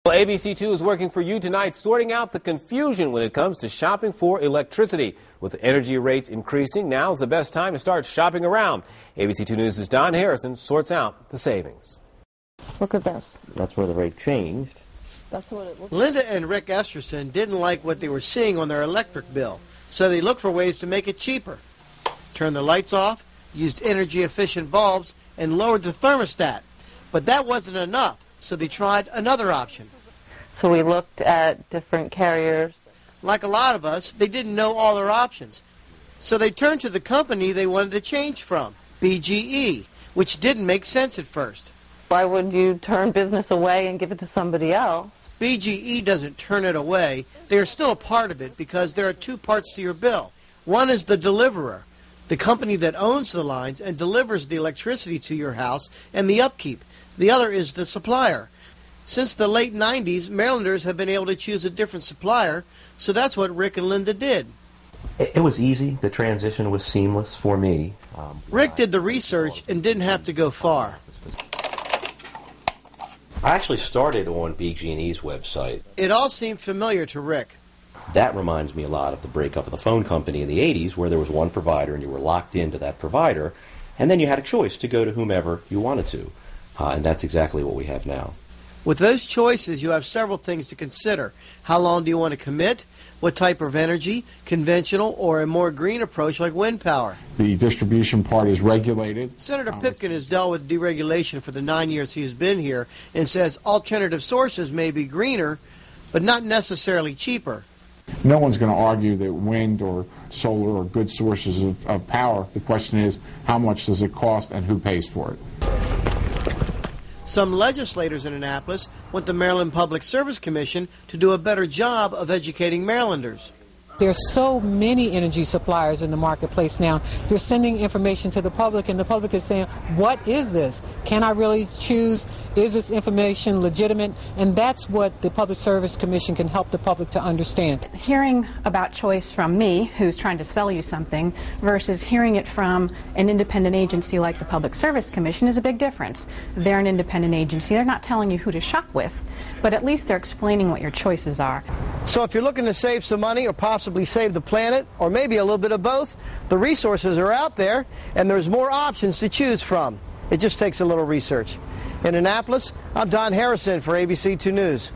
Well, ABC2 is working for you tonight, sorting out the confusion when it comes to shopping for electricity. With energy rates increasing, now's the best time to start shopping around. ABC2 News' Don Harrison sorts out the savings. Look at this. That's where the rate changed. That's what it looks like. Linda and Rick Esterson didn't like what they were seeing on their electric bill, so they looked for ways to make it cheaper. Turned the lights off, used energy-efficient bulbs, and lowered the thermostat. But that wasn't enough, so they tried another option. So we looked at different carriers. Like a lot of us, they didn't know all their options. So they turned to the company they wanted to change from, BGE, which didn't make sense at first. Why would you turn business away and give it to somebody else? BGE doesn't turn it away. They are still a part of it because there are two parts to your bill. One is the deliverer, the company that owns the lines and delivers the electricity to your house, and the upkeep. The other is the supplier. Since the late 90s, Marylanders have been able to choose a different supplier, so that's what Rick and Linda did. It was easy. The transition was seamless for me. Rick did the research and didn't have to go far. I actually started on BG&E's website. It all seemed familiar to Rick. That reminds me a lot of the breakup of the phone company in the 80s, where there was one provider and you were locked into that provider, and then you had a choice to go to whomever you wanted to. And that's exactly what we have now. With those choices, you have several things to consider. How long do you want to commit? What type of energy, conventional or a more green approach like wind power? The distribution part is regulated. Senator Pipkin has dealt with deregulation for the 9 years he's been here and says alternative sources may be greener, but not necessarily cheaper. No one's going to argue that wind or solar are good sources of power. The question is, how much does it cost and who pays for it? Some legislators in Annapolis want the Maryland Public Service Commission to do a better job of educating Marylanders. There's so many energy suppliers in the marketplace now. They're sending information to the public, and the public is saying, what is this? Can I really choose? Is this information legitimate? And that's what the Public Service Commission can help the public to understand. Hearing about choice from me, who's trying to sell you something, versus hearing it from an independent agency like the Public Service Commission is a big difference. They're an independent agency. They're not telling you who to shop with, but at least they're explaining what your choices are. So if you're looking to save some money or possibly save the planet, or maybe a little bit of both, the resources are out there and there's more options to choose from. It just takes a little research. In Annapolis, I'm Don Harrison for ABC2 News.